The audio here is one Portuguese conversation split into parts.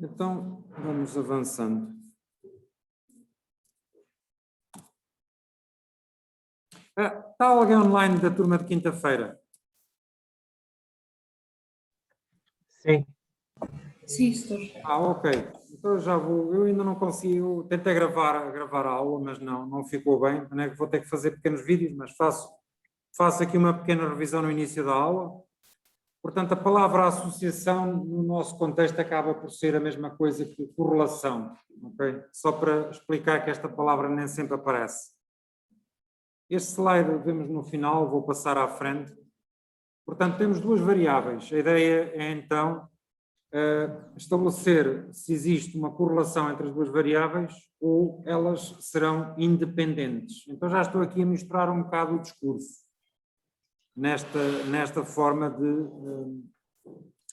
Então, vamos avançando. Está alguém online da turma de quinta-feira? Sim. Sim, estou. Ok. Então já vou. Eu ainda não consigo. Tentei gravar a aula, mas não ficou bem. Vou ter que fazer pequenos vídeos, mas faço aqui uma pequena revisão no início da aula. Portanto, a palavra associação, no nosso contexto, acaba por ser a mesma coisa que correlação. Okay? Só para explicar que esta palavra nem sempre aparece. Este slide vemos no final, vou passar à frente. Portanto, temos duas variáveis. A ideia é, então, estabelecer se existe uma correlação entre as duas variáveis ou elas serão independentes. Então, já estou aqui a misturar um bocado o discurso nesta forma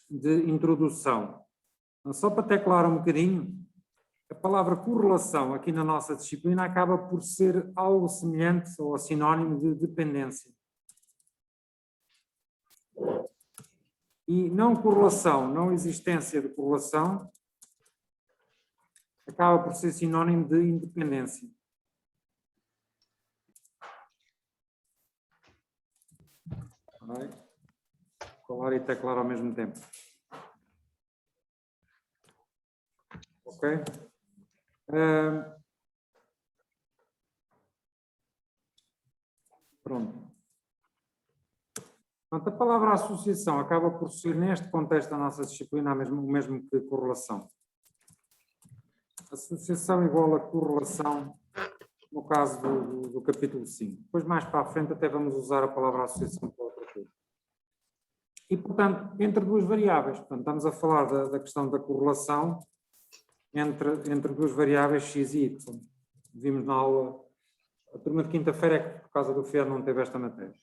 de introdução. Então, só para teclar um bocadinho, a palavra correlação aqui na nossa disciplina acaba por ser algo semelhante ou sinónimo de dependência. E não correlação, não existência de correlação, acaba por ser sinónimo de independência. Colar e teclar ao mesmo tempo. Ok? Pronto. Portanto, a palavra associação acaba por ser, neste contexto da nossa disciplina, o mesmo que correlação. Associação igual a correlação, no caso do capítulo 5. Depois, mais para a frente, até vamos usar a palavra associação para outra coisa. E, portanto, entre duas variáveis. Portanto, estamos a falar da questão da correlação entre duas variáveis x e y. Vimos na aula, a turma de quinta-feira é que, por causa do FED, não teve esta matéria.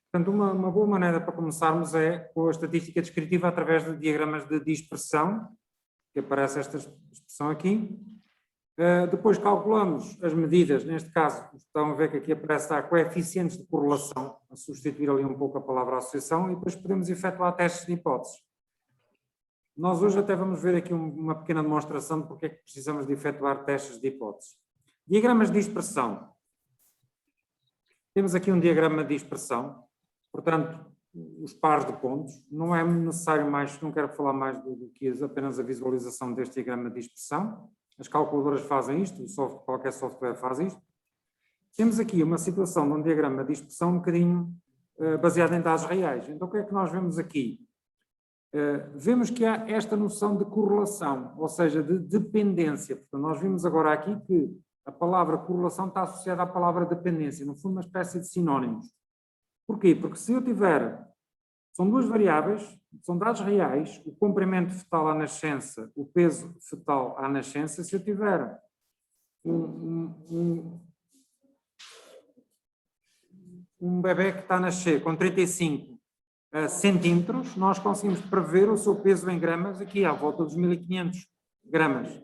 Portanto, uma boa maneira para começarmos é com a estatística descritiva através de diagramas de dispersão, que aparece esta expressão aqui. Depois calculamos as medidas, neste caso, estão a ver que aqui aparece coeficientes de correlação, a substituir ali um pouco a palavra associação, e depois podemos efetuar testes de hipóteses. Nós hoje até vamos ver aqui uma pequena demonstração de porque é que precisamos de efetuar testes de hipóteses. Diagramas de dispersão. Temos aqui um diagrama de dispersão. Portanto, os pares de pontos, não é necessário mais, não quero falar mais do que apenas a visualização deste diagrama de dispersão. As calculadoras fazem isto, qualquer software faz isto. Temos aqui uma situação de um diagrama de dispersão um bocadinho baseado em dados reais. Então, o que é que nós vemos aqui? Vemos que há esta noção de correlação, ou seja, de dependência. Portanto, nós vimos agora aqui que a palavra correlação está associada à palavra dependência, no fundo uma espécie de sinónimos. Porquê? Porque se eu tiver, são duas variáveis, são dados reais, o comprimento fetal à nascença, o peso fetal à nascença, se eu tiver um bebê que está a nascer com 35 centímetros, nós conseguimos prever o seu peso em gramas aqui à volta dos 1500 gramas.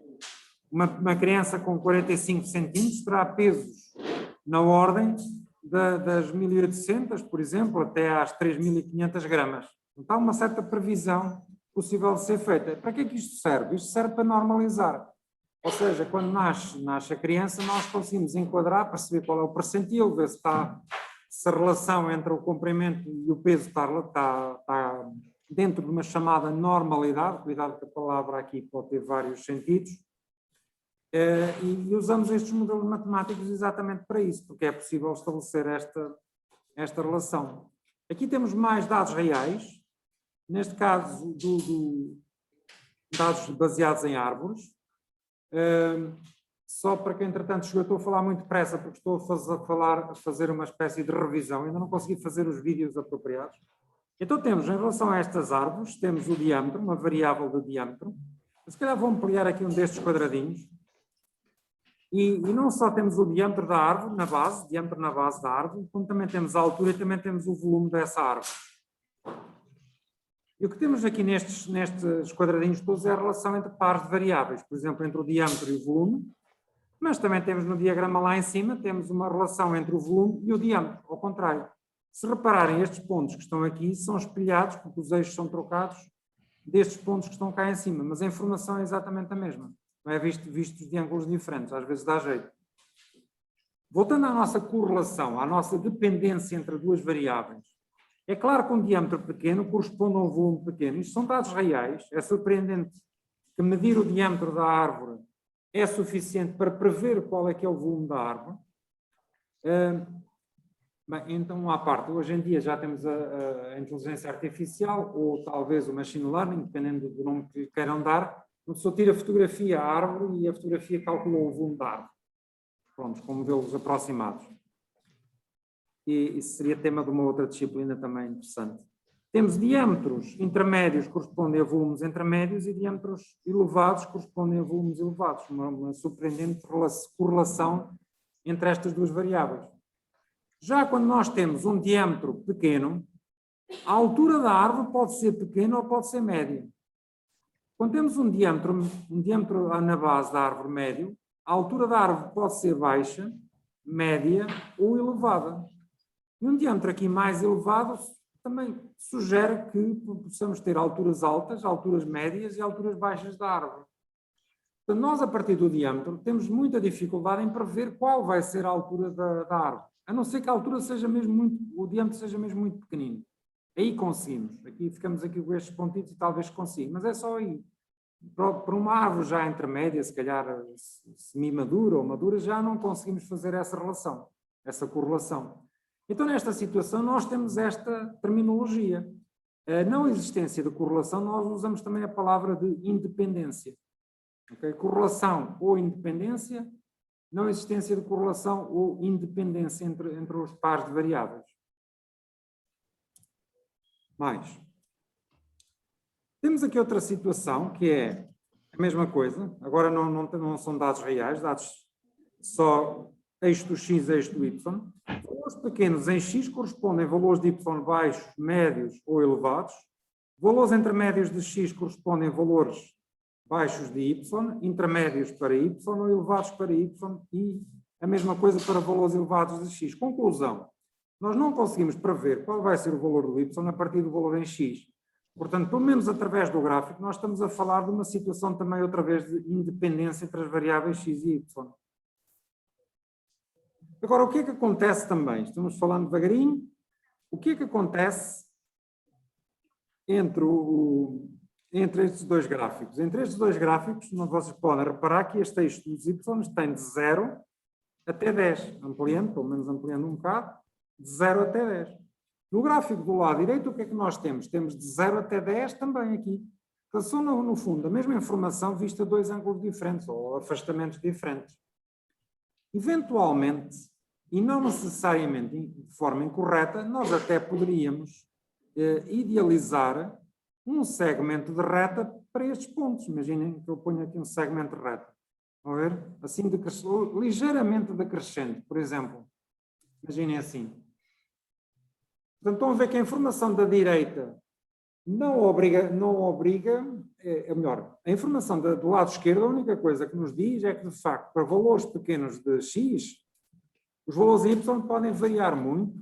Uma criança com 45 centímetros terá pesos na ordem das 1800, por exemplo, até às 3500 gramas. Então, há uma certa previsão possível de ser feita. Para que é que isto serve? Isto serve para normalizar. Ou seja, quando nasce a criança, nós conseguimos enquadrar, perceber qual é o percentil, ver se a relação entre o comprimento e o peso está dentro de uma chamada normalidade. Cuidado que a palavra aqui pode ter vários sentidos. E usamos estes modelos matemáticos exatamente para isso, porque é possível estabelecer esta relação. Aqui temos mais dados reais, neste caso dados baseados em árvores. Só para quem entretanto chegou, eu estou a falar muito depressa porque estou a fazer uma espécie de revisão, ainda não consegui fazer os vídeos apropriados. Então temos, em relação a estas árvores, temos o diâmetro, uma variável de diâmetro. Se calhar vou ampliar aqui um destes quadradinhos. E não só temos o diâmetro da árvore na base, diâmetro na base da árvore, como também temos a altura e também temos o volume dessa árvore. E o que temos aqui nestes quadradinhos todos é a relação entre pares de variáveis, por exemplo, entre o diâmetro e o volume, mas também temos no diagrama lá em cima, temos uma relação entre o volume e o diâmetro, ao contrário. Se repararem, estes pontos que estão aqui são espelhados, porque os eixos são trocados, destes pontos que estão cá em cima, mas a informação é exatamente a mesma. Não é visto de ângulos diferentes, às vezes dá jeito. Voltando à nossa correlação, à nossa dependência entre duas variáveis, é claro que um diâmetro pequeno corresponde a um volume pequeno. Isto são dados reais. É surpreendente que medir o diâmetro da árvore é suficiente para prever qual é que é o volume da árvore. Bem, então, à parte, hoje em dia já temos a inteligência artificial ou talvez o machine learning, dependendo do nome que queiram dar. Uma pessoa tira a fotografia à árvore e a fotografia calculou o volume da árvore. Pronto, com modelos aproximados. E isso seria tema de uma outra disciplina também interessante. Temos diâmetros intermédios que correspondem a volumes intermédios e diâmetros elevados que correspondem a volumes elevados. Uma surpreendente correlação entre estas duas variáveis. Já quando nós temos um diâmetro pequeno, a altura da árvore pode ser pequena ou pode ser média. Quando temos um diâmetro na base da árvore médio, a altura da árvore pode ser baixa, média ou elevada. E um diâmetro aqui mais elevado também sugere que possamos ter alturas altas, alturas médias e alturas baixas da árvore. Portanto, nós, a partir do diâmetro, temos muita dificuldade em prever qual vai ser a altura da árvore. A não ser que a altura seja mesmo o diâmetro seja mesmo muito pequenino. Aí conseguimos. Ficamos aqui com estes pontitos e talvez consiga. Mas é só aí. Para uma árvore já intermédia, se calhar semi-madura ou madura, já não conseguimos fazer essa relação, essa correlação. Então, nesta situação, nós temos esta terminologia. A não existência de correlação, nós usamos também a palavra de independência. Okay? Correlação ou independência, não existência de correlação ou independência entre os pares de variáveis. Mais. Temos aqui outra situação que é a mesma coisa. Agora não são dados reais, dados só eixo do x, eixo do y. Valores pequenos em x correspondem a valores de y baixos, médios ou elevados. Valores intermédios de x correspondem a valores baixos de y, intermédios para y ou elevados para y e a mesma coisa para valores elevados de x. Conclusão, nós não conseguimos prever qual vai ser o valor do y a partir do valor em x. Portanto, pelo menos através do gráfico, nós estamos a falar de uma situação também outra vez de independência entre as variáveis x e y. Agora, o que é que acontece também? Estamos falando devagarinho. O que é que acontece entre estes dois gráficos? Entre estes dois gráficos, vocês podem reparar que este eixo dos y tem de 0 até 10, ampliando, pelo menos ampliando um bocado, de 0 até 10. No gráfico do lado direito, o que é que nós temos? Temos de 0 até 10 também aqui. Então, são, no fundo, a mesma informação vista a dois ângulos diferentes, ou afastamentos diferentes. Eventualmente, e não necessariamente de forma incorreta, nós até poderíamos idealizar um segmento de reta para estes pontos. Imaginem que eu ponho aqui um segmento de reta. Vão ver? Assim, ligeiramente decrescente, por exemplo. Imaginem assim. Portanto, estão a ver que a informação da direita não obriga, melhor, a informação do lado esquerdo, a única coisa que nos diz é que, de facto, para valores pequenos de x, os valores y podem variar muito,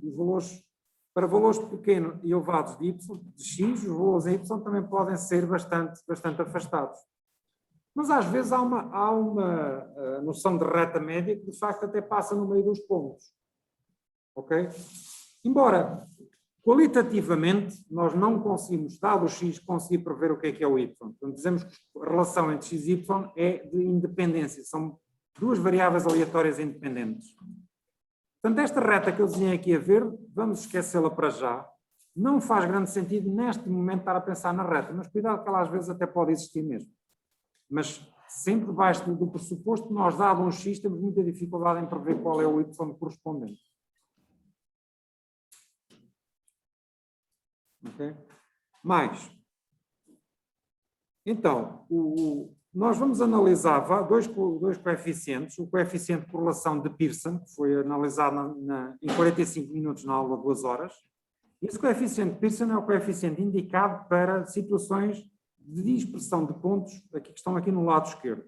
para valores pequenos e elevados de x, os valores y também podem ser bastante afastados. Mas às vezes há uma noção de reta média que de facto até passa no meio dos pontos. Ok? Embora, qualitativamente, nós não conseguimos, dado o x, conseguir prever o que é o y. Portanto, dizemos que a relação entre x e y é de independência, são duas variáveis aleatórias independentes. Portanto, esta reta que eu desenhei aqui a verde, vamos esquecê-la para já. Não faz grande sentido neste momento estar a pensar na reta, mas cuidado que ela às vezes até pode existir mesmo. Mas sempre debaixo do pressuposto que nós, dado um x, temos muita dificuldade em prever qual é o y correspondente. Ok? Mais. Então, nós vamos analisar dois coeficientes. O coeficiente de correlação de Pearson, que foi analisado em 45 minutos na aula de 2 horas. Esse coeficiente de Pearson é o coeficiente indicado para situações de dispersão de pontos que estão aqui no lado esquerdo.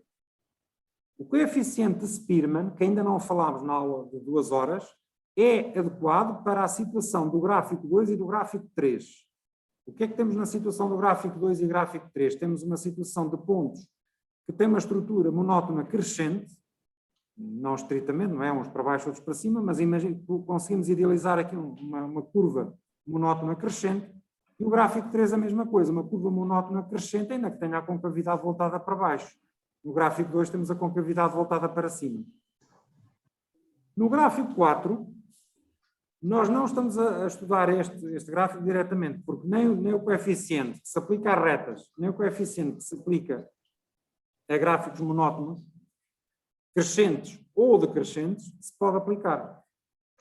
O coeficiente de Spearman, que ainda não falámos na aula de 2 horas, é adequado para a situação do gráfico 2 e do gráfico 3. O que é que temos na situação do gráfico 2 e gráfico 3? Temos uma situação de pontos que tem uma estrutura monótona crescente, não estritamente, não é? Uns para baixo, outros para cima, mas conseguimos idealizar aqui uma curva monótona crescente, e o gráfico 3 a mesma coisa, uma curva monótona crescente, ainda que tenha a concavidade voltada para baixo. No gráfico 2 temos a concavidade voltada para cima. No gráfico 4, nós não estamos a estudar este gráfico diretamente, porque nem o coeficiente que se aplica a retas, nem o coeficiente que se aplica a gráficos monótonos, crescentes ou decrescentes, se pode aplicar.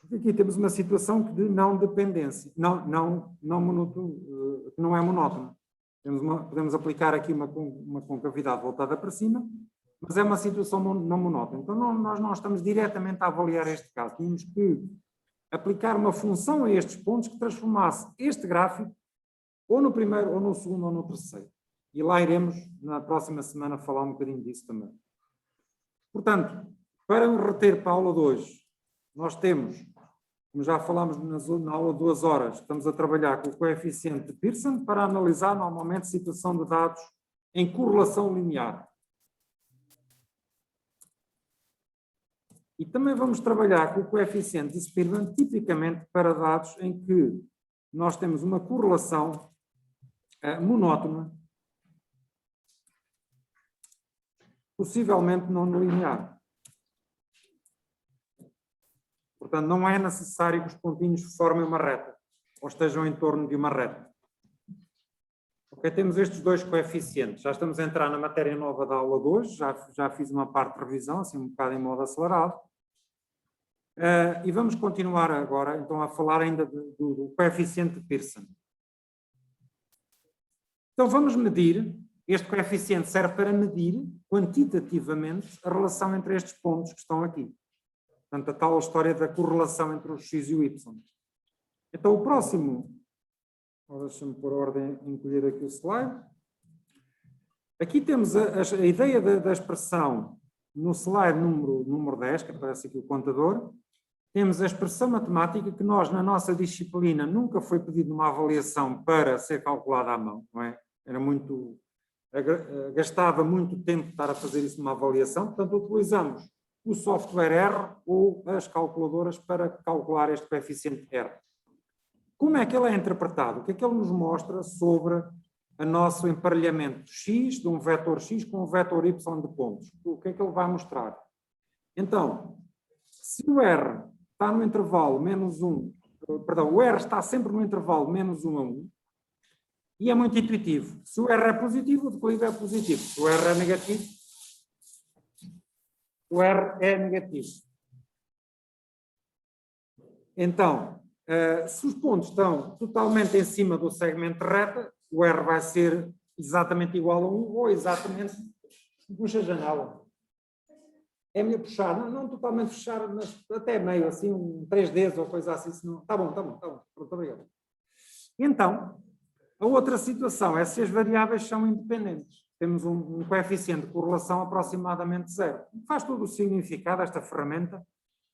Porque aqui temos uma situação de não dependência, não é monótona. Podemos aplicar aqui uma concavidade voltada para cima, mas é uma situação não monótona. Então nós não estamos diretamente a avaliar este caso. Tínhamos que aplicar uma função a estes pontos que transformasse este gráfico ou no primeiro, ou no segundo, ou no terceiro. E lá iremos, na próxima semana, falar um bocadinho disso também. Portanto, para reter para a aula de hoje, nós temos, como já falámos na aula de 2 horas, estamos a trabalhar com o coeficiente de Pearson para analisar normalmente situação de dados em correlação linear. E também vamos trabalhar com o coeficiente de Spearman, tipicamente para dados em que nós temos uma correlação monótona, possivelmente não linear. Portanto, não é necessário que os pontinhos formem uma reta, ou estejam em torno de uma reta. Ok, temos estes dois coeficientes. Já estamos a entrar na matéria nova da aula de hoje, já fiz uma parte de revisão, assim um bocado em modo acelerado. E vamos continuar agora, então, a falar ainda do coeficiente de Pearson. Então, vamos medir, este coeficiente serve para medir quantitativamente a relação entre estes pontos que estão aqui. Portanto, a tal história da correlação entre o x e o y. Então, o próximo, deixa-me pôr a ordem, encolher aqui o slide. Aqui temos a ideia da expressão no slide número 10, que aparece aqui o contador. Temos a expressão matemática que nós, na nossa disciplina, nunca foi pedido uma avaliação para ser calculada à mão, não é? Gastava muito tempo estar a fazer isso numa avaliação, portanto, utilizamos o software R ou as calculadoras para calcular este coeficiente R. Como é que ele é interpretado? O que é que ele nos mostra sobre o nosso emparelhamento x, de um vetor x com um vetor y de pontos? O que é que ele vai mostrar? Então, se o R está no intervalo menos 1, perdão, o R está sempre no intervalo menos 1 a 1, e é muito intuitivo. Se o R é positivo, o declive é positivo. Se o R é negativo, o R é negativo. Então, se os pontos estão totalmente em cima do segmento de reta, o R vai ser exatamente igual a 1 ou exatamente... Puxa a janela. É melhor puxar, não totalmente fechar, mas até meio, assim, um 3Ds ou coisa assim. Senão... Tá bom. Pronto, obrigado. Então, a outra situação é se as variáveis são independentes. Temos um coeficiente de correlação aproximadamente zero. Faz todo o significado esta ferramenta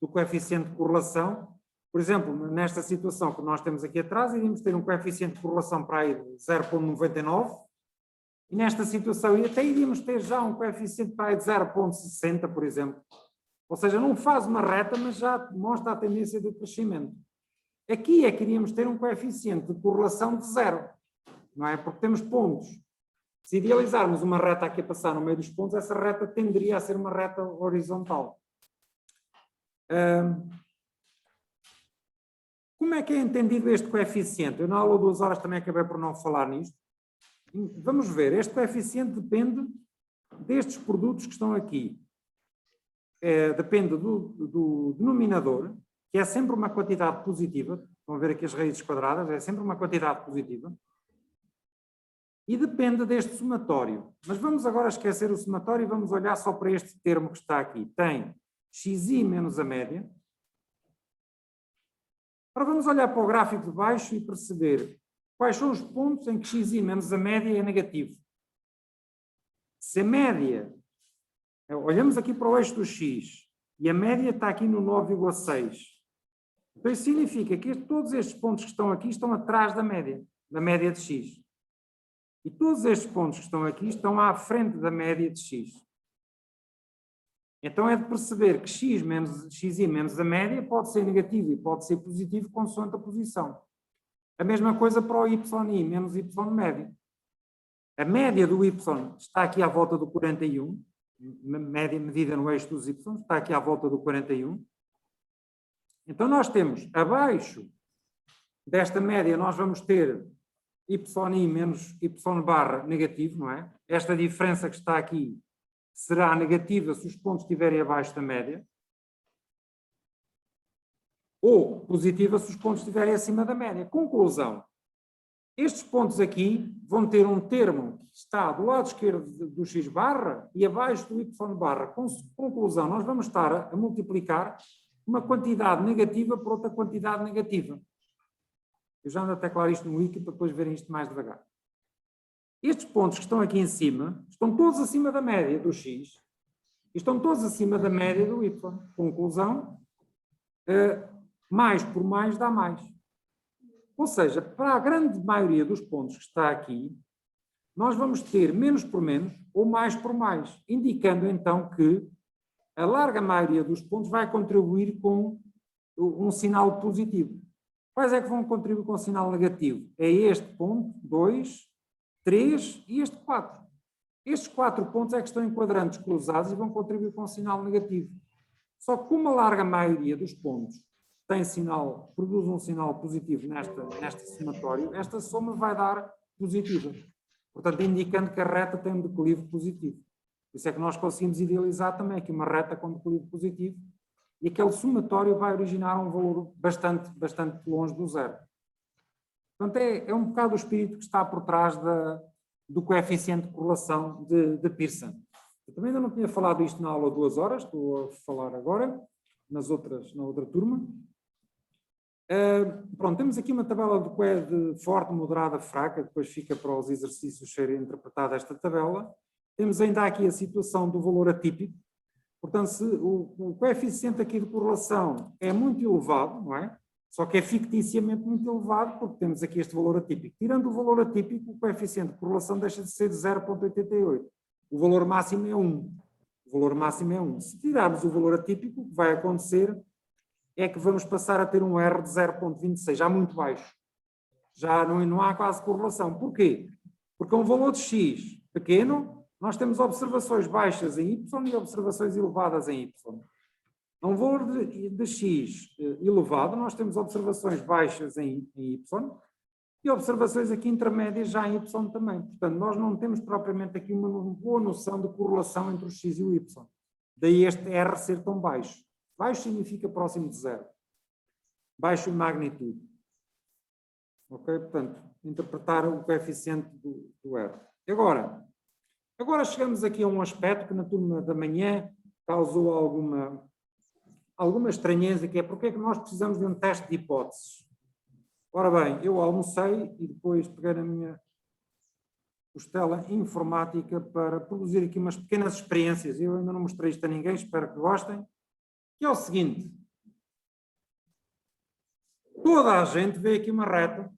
do coeficiente de correlação. Por exemplo, nesta situação que nós temos aqui atrás, iríamos ter um coeficiente de correlação para aí de 0,99, e nesta situação até iríamos ter já um coeficiente para aí de 0,60, por exemplo. Ou seja, não faz uma reta, mas já mostra a tendência de crescimento. Aqui é que iríamos ter um coeficiente de correlação de zero, não é? Porque temos pontos. Se idealizarmos uma reta aqui a passar no meio dos pontos, essa reta tenderia a ser uma reta horizontal. Como é que é entendido este coeficiente? Eu na aula de 2 horas também acabei por não falar nisto. Vamos ver, este coeficiente depende destes produtos que estão aqui. Depende do denominador, que é sempre uma quantidade positiva. Estão a ver aqui as raízes quadradas, é sempre uma quantidade positiva. E depende deste somatório. Mas vamos agora esquecer o somatório e vamos olhar só para este termo que está aqui. Tem xi menos a média. Agora vamos olhar para o gráfico de baixo e perceber quais são os pontos em que xi menos a média é negativo. Se a média, olhamos aqui para o eixo do x, e a média está aqui no 9,6. Então isso significa que todos estes pontos que estão aqui estão atrás da média. da média de x. E todos estes pontos que estão aqui estão à frente da média de x. Então é de perceber que xi menos a média pode ser negativo e pode ser positivo consoante a posição. A mesma coisa para o yi menos y médio. A média do y está aqui à volta do 41, média medida no eixo dos y, está aqui à volta do 41. Então nós temos abaixo desta média, nós vamos ter yi menos y barra negativo, não é? Esta diferença que está aqui será negativa se os pontos estiverem abaixo da média, ou positiva se os pontos estiverem acima da média. Conclusão. Estes pontos aqui vão ter um termo que está do lado esquerdo do x barra e abaixo do y barra. Conclusão, nós vamos estar a multiplicar uma quantidade negativa por outra quantidade negativa. Eu já ando a teclar isto no wiki para depois verem isto mais devagar. Estes pontos que estão aqui em cima estão todos acima da média do x e estão todos acima da média do y. Conclusão, mais por mais dá mais. Ou seja, para a grande maioria dos pontos que está aqui, nós vamos ter menos por menos ou mais por mais, indicando então que a larga maioria dos pontos vai contribuir com um sinal positivo. Quais é que vão contribuir com um sinal negativo? É este ponto, 2, 3 e este 4. Estes 4 pontos é que estão em quadrantes cruzados e vão contribuir com um sinal negativo. Só que como a larga maioria dos pontos produz um sinal positivo neste somatório, esta soma vai dar positiva. Portanto, indicando que a reta tem um declive positivo. Por isso é que nós conseguimos idealizar também aqui uma reta com declive positivo e aquele somatório vai originar um valor bastante longe do zero. Portanto, é um bocado o espírito que está por trás do coeficiente de correlação de Pearson. Eu também ainda não tinha falado isto na aula 2 horas, estou a falar agora, na outra turma. Pronto, temos aqui uma tabela de forte, moderada, fraca, depois fica para os exercícios serem interpretada esta tabela. Temos ainda aqui a situação do valor atípico. Portanto, se o coeficiente aqui de correlação é muito elevado, não é? Só que é ficticiamente muito elevado, porque temos aqui este valor atípico. Tirando o valor atípico, o coeficiente de correlação deixa de ser de 0,88. O valor máximo é 1. O valor máximo é 1. Se tirarmos o valor atípico, o que vai acontecer é que vamos passar a ter um R de 0,26, já muito baixo. Já não há quase correlação. Porquê? Porque a um valor de x pequeno, nós temos observações baixas em y e observações elevadas em y. A um valor de x elevado, nós temos observações baixas em y e observações aqui intermédias já em y também. Portanto, nós não temos propriamente aqui uma boa noção de correlação entre o x e o y. Daí este R ser tão baixo. Baixo significa próximo de zero. Baixo em magnitude. Ok? Portanto, interpretar o coeficiente do R. Agora chegamos aqui a um aspecto que na turma da manhã causou alguma estranheza, que é porque é que nós precisamos de um teste de hipóteses. Ora bem, eu almocei e depois peguei na minha costela informática para produzir aqui umas pequenas experiências. Eu ainda não mostrei isto a ninguém, espero que gostem. Que é o seguinte. Toda a gente vê aqui uma reta.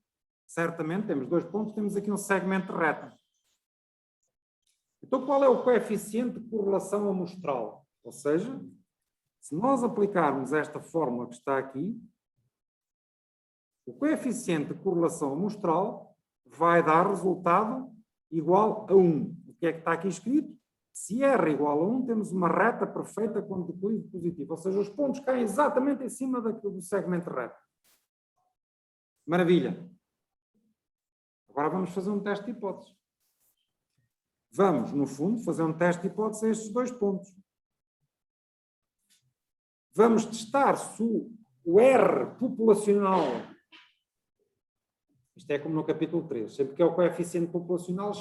Certamente, temos 2 pontos, temos aqui um segmento de reta. Então, qual é o coeficiente de correlação amostral? Ou seja, se nós aplicarmos esta fórmula que está aqui, o coeficiente de correlação amostral vai dar resultado igual a 1. O que é que está aqui escrito? Se R igual a 1, temos uma reta perfeita com declive positivo. Ou seja, os pontos caem exatamente em cima do segmento de reta. Maravilha. Agora vamos fazer um teste de hipótese. Vamos, no fundo, fazer um teste de hipótese a estes 2 pontos. Vamos testar se o R populacional, isto é como no capítulo 3, sempre que é o coeficiente populacional,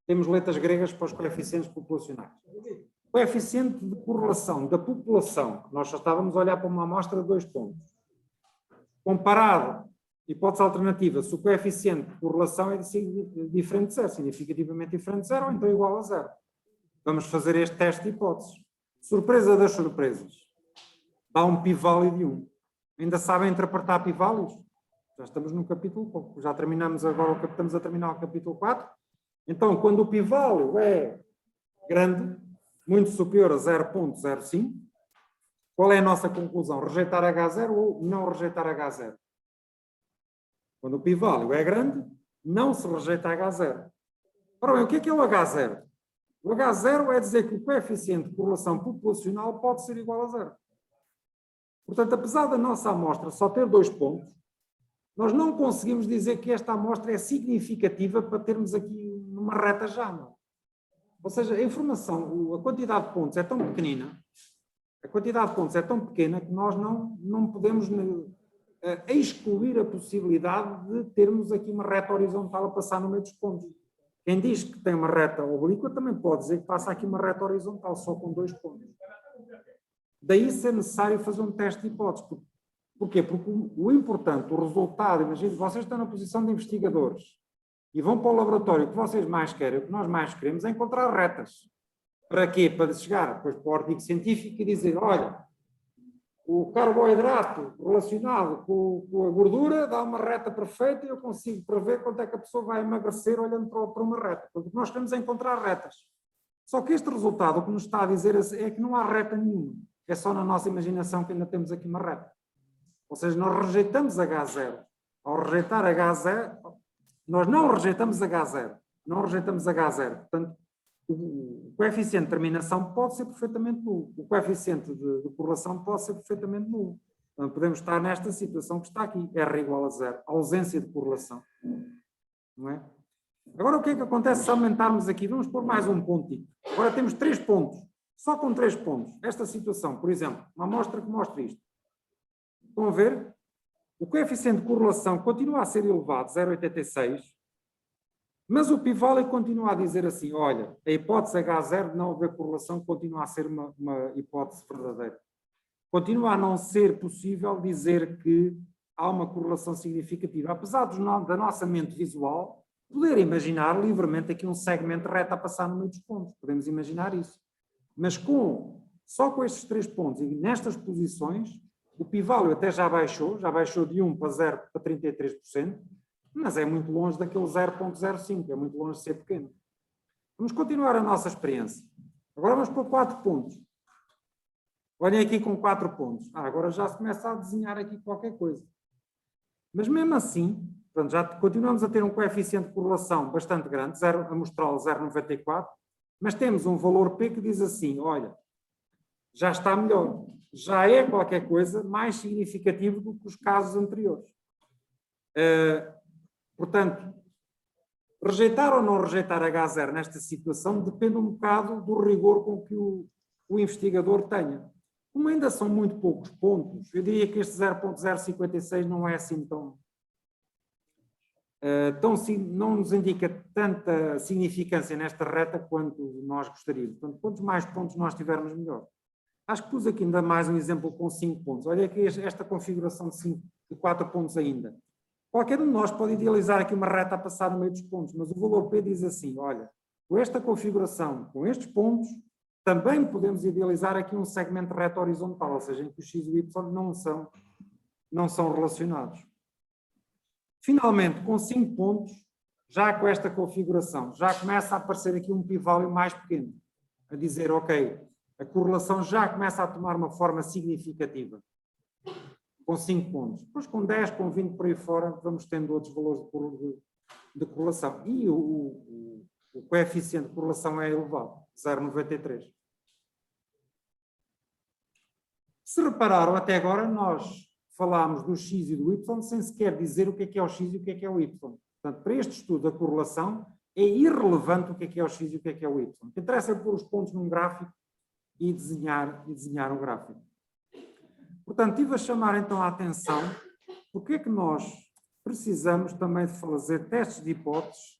temos letras gregas para os coeficientes populacionais. O coeficiente de correlação da população, nós só estávamos a olhar para uma amostra de 2 pontos. Comparado, hipótese alternativa, se o coeficiente de correlação é diferente de 0, significativamente diferente de 0, ou então igual a 0. Vamos fazer este teste de hipóteses. Surpresa das surpresas. Dá um pi-value de 1. Ainda sabem interpretar pi-values? Já estamos no capítulo, já terminamos agora, estamos a terminar o capítulo 4. Então, quando o pi-value é grande, muito superior a 0,05, qual é a nossa conclusão? Rejeitar H0 ou não rejeitar H0? Quando o pi-value é grande, não se rejeita H0. Ora bem, o que é o H0? O H0 é dizer que o coeficiente de correlação populacional pode ser igual a 0. Portanto, apesar da nossa amostra só ter 2 pontos, nós não conseguimos dizer que esta amostra é significativa para termos aqui uma reta já, não. Ou seja, a informação, a quantidade de pontos é tão pequenina, que nós não podemos excluir a possibilidade de termos aqui uma reta horizontal a passar no meio dos pontos. Quem diz que tem uma reta oblíqua também pode dizer que passa aqui uma reta horizontal só com 2 pontos. Daí ser necessário fazer um teste de hipótese. Porquê? Porque o importante, o resultado, imagine, vocês estão na posição de investigadores e vão para o laboratório, o que vocês mais querem, o que nós mais queremos é encontrar retas. Para quê? Para chegar depois para o artigo científico e dizer, olha, o carboidrato relacionado com a gordura dá uma reta perfeita e eu consigo prever quanto é que a pessoa vai emagrecer olhando para uma reta. Porque o que nós queremos é encontrar retas. Só que este resultado, o que nos está a dizer é que não há reta nenhuma. É só na nossa imaginação que ainda temos aqui uma reta. Ou seja, nós rejeitamos H0. Ao rejeitar H0, nós não rejeitamos H0. Não rejeitamos H0. Portanto, o coeficiente de terminação pode ser perfeitamente nulo. O coeficiente de correlação pode ser perfeitamente nulo. Portanto, podemos estar nesta situação que está aqui. R igual a 0. Ausência de correlação. Não é? Agora, o que é que acontece se aumentarmos aqui? Vamos pôr mais um pontinho. Agora temos 3 pontos. Só com 3 pontos. Esta situação, por exemplo, uma amostra que mostra isto. Estão a ver? O coeficiente de correlação continua a ser elevado, 0,86, mas o pi-value continua a dizer assim, olha, a hipótese H0 de não haver correlação continua a ser uma hipótese verdadeira. Continua a não ser possível dizer que há uma correlação significativa. Apesar da nossa mente visual poder imaginar livremente aqui um segmento reto a passar no meio dos pontos. Podemos imaginar isso. Mas só com estes 3 pontos e nestas posições, o pi-value até já baixou de 1 para 0 para 33%, mas é muito longe daquele 0,05, é muito longe de ser pequeno. Vamos continuar a nossa experiência. Agora vamos para 4 pontos. Olhem aqui com 4 pontos. Agora já se começa a desenhar aqui qualquer coisa. Mas mesmo assim, portanto, já continuamos a ter um coeficiente de correlação bastante grande, amostral 0,94, mas temos um valor P que diz assim, olha, já está melhor. Já é qualquer coisa mais significativo do que os casos anteriores. Portanto, rejeitar ou não rejeitar H0 nesta situação depende um bocado do rigor com que o investigador tenha. Como ainda são muito poucos pontos, eu diria que este 0,056 não é assim não nos indica tanta significância nesta reta quanto nós gostaríamos. Portanto, quantos mais pontos nós tivermos, melhor. Acho que pus aqui ainda mais um exemplo com 5 pontos. Olha aqui esta configuração de 4 pontos ainda. Qualquer um de nós pode idealizar aqui uma reta a passar no meio dos pontos, mas o valor P diz assim, olha, com esta configuração, com estes pontos, também podemos idealizar aqui um segmento reto horizontal, ou seja, em que o X e o Y não são relacionados. Finalmente, com 5 pontos, já com esta configuração, já começa a aparecer aqui um pi-value mais pequeno, a dizer, ok, a correlação já começa a tomar uma forma significativa, com 5 pontos. Depois com 10, com 20 por aí fora, vamos tendo outros valores de correlação. E o coeficiente de correlação é elevado, 0,93. Se repararam, até agora nós falámos do X e do Y sem sequer dizer o que é o X e o que é o Y. Portanto, para este estudo da correlação, é irrelevante o que é o X e o que é o Y. O que interessa é pôr os pontos num gráfico e desenhar um gráfico. Portanto, estive a chamar então a atenção porque é que nós precisamos também de fazer testes de hipóteses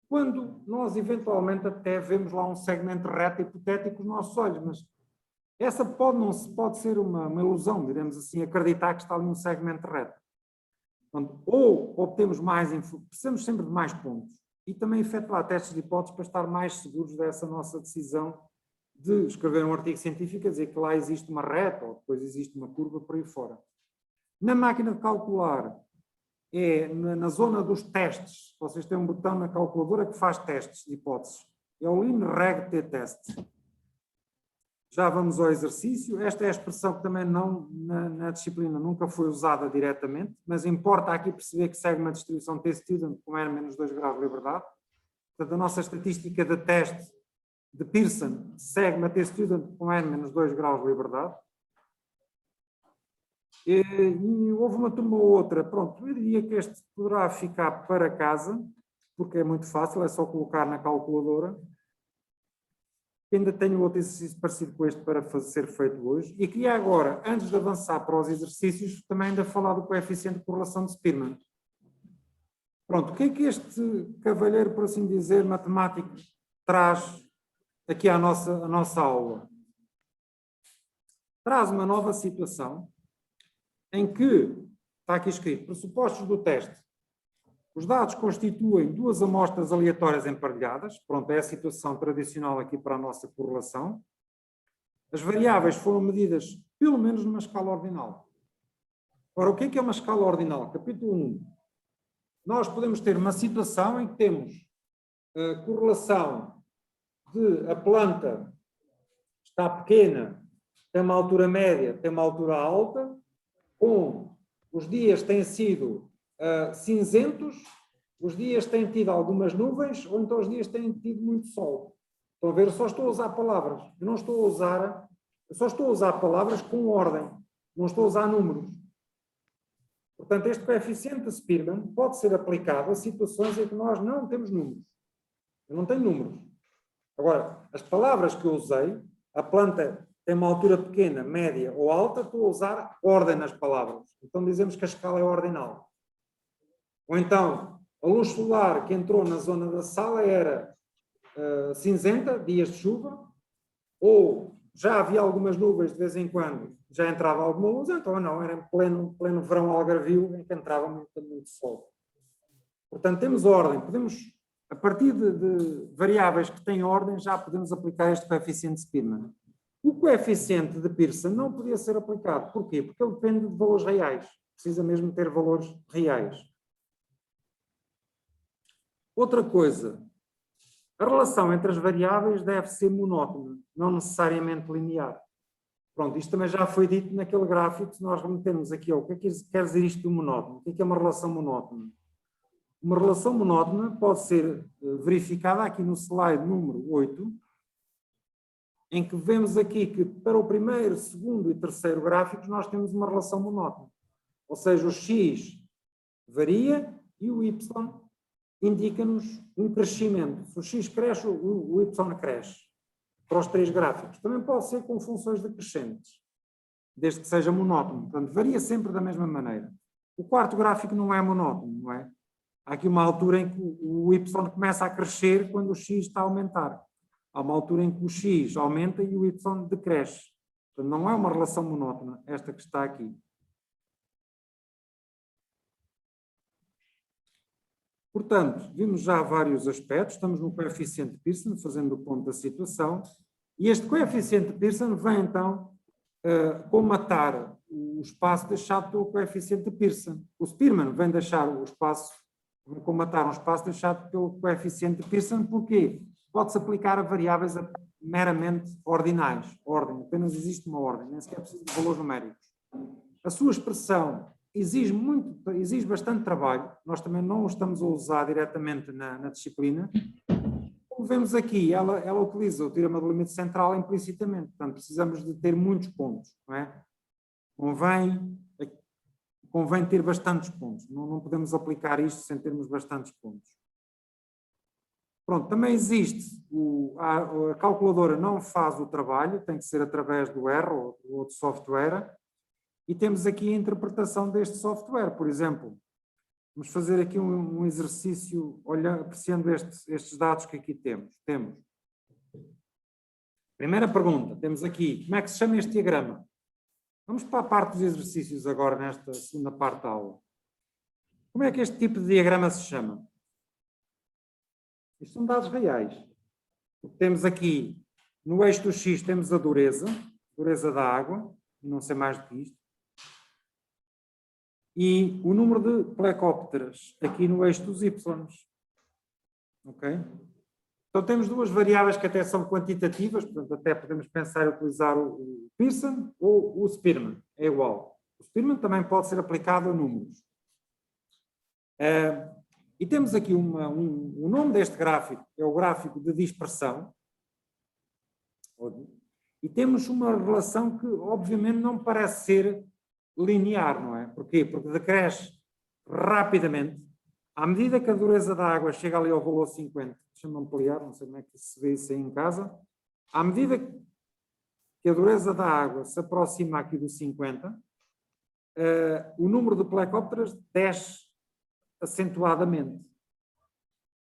quando nós eventualmente até vemos lá um segmento reto hipotético com os nossos olhos, mas essa pode ser uma ilusão, diremos assim, acreditar que está ali um segmento reto. Portanto, ou obtemos precisamos sempre de mais pontos e também efetuar testes de hipóteses para estar mais seguros dessa nossa decisão de escrever um artigo científico a dizer que lá existe uma reta ou depois existe uma curva por aí fora. Na máquina de calcular, é na zona dos testes. Vocês têm um botão na calculadora que faz testes de hipóteses. É o linreg t-test. Já vamos ao exercício. Esta é a expressão que também não, na disciplina nunca foi usada diretamente, mas importa aqui perceber que segue uma distribuição t-student com R menos 2 graus de liberdade. Portanto, a nossa estatística de teste de Pearson segue uma t-student com R menos 2 graus de liberdade. E houve uma turma ou outra, pronto, eu diria que este poderá ficar para casa, porque é muito fácil, é só colocar na calculadora. Ainda tenho outro exercício parecido com este para ser feito hoje. E queria agora, antes de avançar para os exercícios, também ainda falar do coeficiente de correlação de Spearman. Pronto, o que é que este cavalheiro, por assim dizer, matemático, traz aqui à nossa aula? Traz uma nova situação em que, está aqui escrito, pressupostos do teste. Os dados constituem duas amostras aleatórias emparelhadas. Pronto, é a situação tradicional aqui para a nossa correlação. As variáveis foram medidas pelo menos numa escala ordinal. Ora, o que é uma escala ordinal? Capítulo 1. Nós podemos ter uma situação em que temos a correlação de a planta está pequena, tem uma altura média, tem uma altura alta, com os dias têm sido cinzentos, os dias têm tido algumas nuvens, ou então os dias têm tido muito sol. Estão a ver? Eu só estou a usar palavras. Eu só estou a usar palavras com ordem. Não estou a usar números. Portanto, este coeficiente de Spearman pode ser aplicado a situações em que nós não temos números. Eu não tenho números. Agora, as palavras que eu usei, a planta tem uma altura pequena, média ou alta, estou a usar ordem nas palavras. Então dizemos que a escala é ordinal. Ou então, a luz solar que entrou na zona da sala era cinzenta, dias de chuva, ou já havia algumas nuvens de vez em quando, já entrava alguma luz, então não, era pleno verão algarvio em que entrava muito sol. Portanto, temos ordem, podemos, a partir de variáveis que têm ordem, já podemos aplicar este coeficiente de Spearman. O coeficiente de Pearson não podia ser aplicado. Porquê? Porque ele depende de valores reais. Precisa mesmo ter valores reais. Outra coisa, a relação entre as variáveis deve ser monótona, não necessariamente linear. Pronto, isto também já foi dito naquele gráfico que nós remetemos aqui. O que é que quer dizer isto de monótono? O que é uma relação monótona? Uma relação monótona pode ser verificada aqui no slide número 8, em que vemos aqui que para o primeiro, segundo e terceiro gráficos nós temos uma relação monótona. Ou seja, o x varia e o y indica-nos um crescimento. Se o x cresce, o y cresce. Para os três gráficos. Também pode ser com funções decrescentes, desde que seja monótono. Portanto, varia sempre da mesma maneira. O quarto gráfico não é monótono, não é? Há aqui uma altura em que o y começa a crescer quando o x está a aumentar. Há uma altura em que o x aumenta e o y decresce. Portanto, não é uma relação monótona, esta que está aqui. Portanto, vimos já vários aspectos, estamos no coeficiente de Pearson, fazendo o ponto da situação, e este coeficiente de Pearson vem então comatar o espaço deixado pelo coeficiente de Pearson. O Spearman vem deixar o espaço, vem comatar um espaço deixado pelo coeficiente de Pearson, porque pode-se aplicar a variáveis meramente ordinais. Ordem, apenas existe uma ordem, nem sequer precisa de valores numéricos. A sua expressão exige bastante trabalho, nós também não o estamos a usar diretamente na disciplina. Como vemos aqui, ela utiliza o teorema do limite central implicitamente, portanto precisamos de ter muitos pontos, não é? Convém ter bastantes pontos, não podemos aplicar isto sem termos bastantes pontos. Pronto, também existe, a calculadora não faz o trabalho, tem que ser através do R ou do outro software. E temos aqui a interpretação deste software. Por exemplo, vamos fazer aqui um exercício apreciando estes dados que aqui temos. Primeira pergunta, temos aqui, como é que se chama este diagrama? Vamos para a parte dos exercícios agora, nesta segunda parte da aula. Como é que este tipo de diagrama se chama? Isto são dados reais. Temos aqui, no eixo do X, temos a dureza da água, não sei mais do que isto. e o número de plecópteras aqui no eixo dos y. Ok? Então temos duas variáveis que até são quantitativas, portanto até podemos pensar em utilizar o Pearson ou o Spearman, é igual. O Spearman também pode ser aplicado a números. E temos aqui o nome deste gráfico, é o gráfico de dispersão. E temos uma relação que obviamente não parece ser linear, não é? Porquê? Porque decresce rapidamente. À medida que a dureza da água chega ali ao valor 50, deixa-me ampliar, não sei como é que se vê isso aí em casa, à medida que a dureza da água se aproxima aqui do 50, o número de plecópteras desce acentuadamente.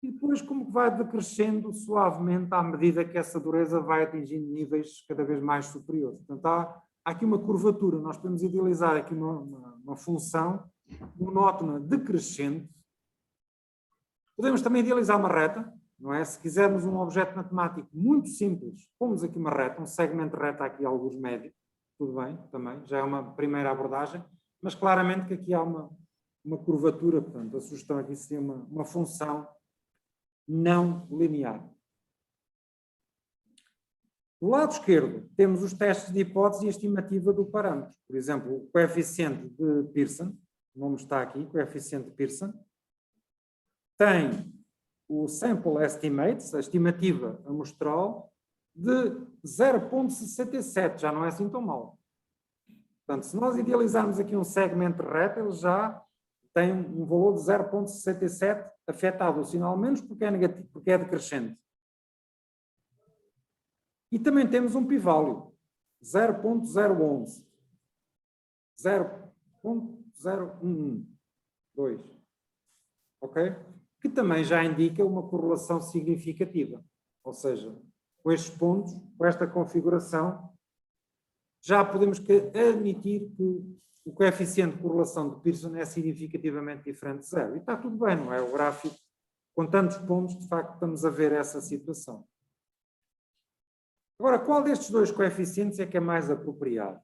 E depois como que vai decrescendo suavemente à medida que essa dureza vai atingindo níveis cada vez mais superiores. Portanto, há aqui uma curvatura, nós podemos idealizar aqui uma função monótona decrescente. Podemos também idealizar uma reta, não é? Se quisermos um objeto matemático muito simples, pomos aqui uma reta, um segmento de reta aqui, alguns médios, tudo bem, também, já é uma primeira abordagem, mas claramente que aqui há uma curvatura, portanto, a sugestão aqui seria uma função não linear. Do lado esquerdo, temos os testes de hipótese e a estimativa do parâmetro. Por exemplo, o coeficiente de Pearson, o nome está aqui, coeficiente de Pearson, tem o sample estimates, a estimativa amostral, de 0,67, já não é assim tão mal. Portanto, se nós idealizarmos aqui um segmento de reta, ele já tem um valor de 0,67 afetado o sinal menos porque é negativo, porque é decrescente. E também temos um pi-value, 0,011, 0,0112, ok? Que também já indica uma correlação significativa. Ou seja, com estes pontos, com esta configuração, já podemos admitir que o coeficiente de correlação de Pearson é significativamente diferente de zero. E está tudo bem, não é? O gráfico, com tantos pontos, de facto, estamos a ver essa situação. Agora, qual destes dois coeficientes é que é mais apropriado?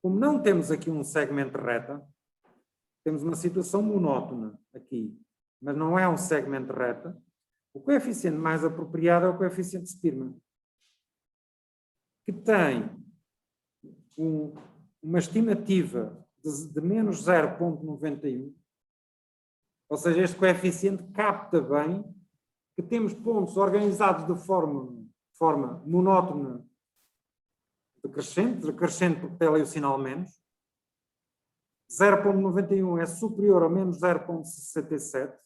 Como não temos aqui um segmento de reta, temos uma situação monótona aqui, mas não é um segmento de reta, o coeficiente mais apropriado é o coeficiente de Spearman, que tem uma estimativa de menos 0,91, ou seja, este coeficiente capta bem que temos pontos organizados de forma monótona decrescente porque tem ali o sinal menos, 0,91 é superior a menos 0,67,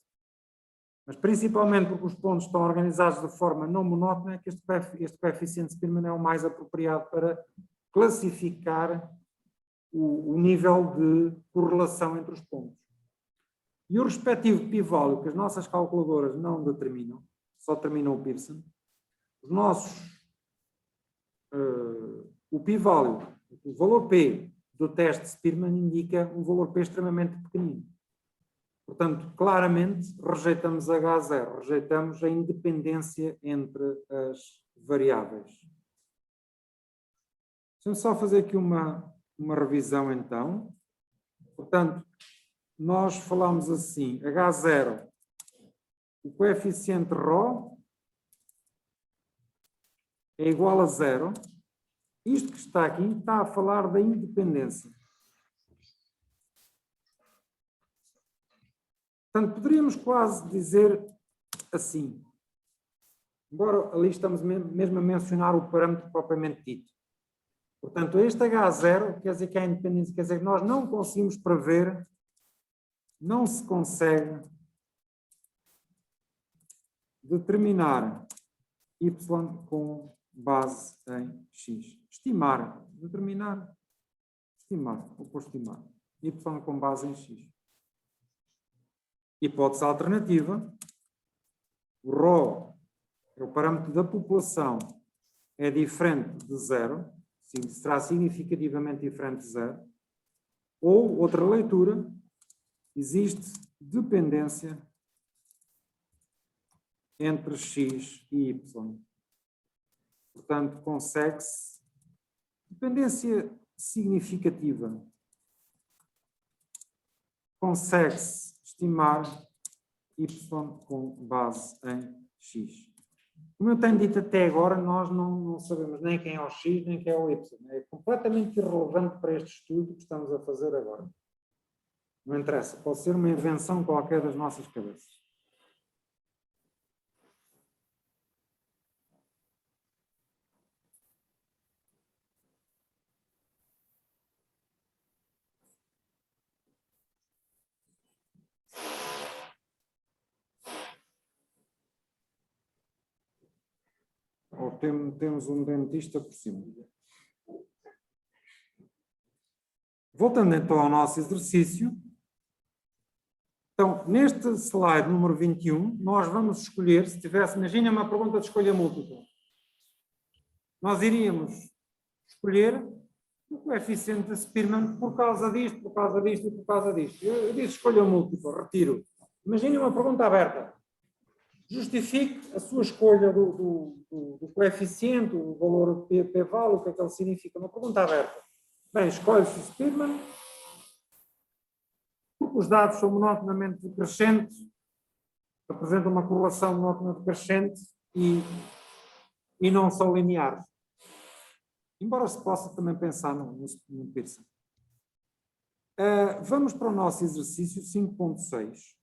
mas principalmente porque os pontos estão organizados de forma não monótona, é que este coeficiente de Spearman é o mais apropriado para classificar o nível de correlação entre os pontos. E o respectivo pi-value, que as nossas calculadoras não determinam, só determinam o Pearson, o pi-value, o valor P do teste de Spearman indica um valor P extremamente pequenino. Portanto, claramente rejeitamos H0, rejeitamos a independência entre as variáveis. Deixa-me só fazer aqui uma revisão então. Portanto, nós falamos assim, H0, o coeficiente ρ é igual a 0. Isto que está aqui está a falar da independência. Portanto, poderíamos quase dizer assim, embora ali estamos mesmo a mencionar o parâmetro propriamente dito. Portanto, este H0 quer dizer que é a independência, quer dizer que nós não conseguimos prever, não se consegue determinar y com base em x. Estimar, determinar, estimar, vou pôr estimar, y com base em x. Hipótese alternativa, o ρ é o parâmetro da população, é diferente de 0, será significativamente diferente de 0, ou, outra leitura, existe dependência entre x e y. Portanto, consegue-se dependência significativa. consegue-se estimar y com base em x. Como eu tenho dito até agora, nós não sabemos nem quem é o x, nem quem é o y. É completamente irrelevante para este estudo que estamos a fazer agora. Não interessa, pode ser uma invenção qualquer das nossas cabeças. Ou temos um dentista por cima. Voltando então ao nosso exercício. Então, neste slide número 21, nós vamos escolher, se tivesse, imagina uma pergunta de escolha múltipla. Nós iríamos escolher o coeficiente de Spearman por causa disto, por causa disto e por causa disto. Eu disse escolha múltipla, retiro. Imagine uma pergunta aberta. Justifique a sua escolha do coeficiente, o valor p-val, o que é que ele significa. Uma pergunta aberta. Bem, escolhe-se o Spearman, porque os dados são monotonamente decrescentes, apresentam uma correlação monótona decrescente e não são lineares. Embora se possa também pensar no Pearson. Vamos para o nosso exercício 5.6.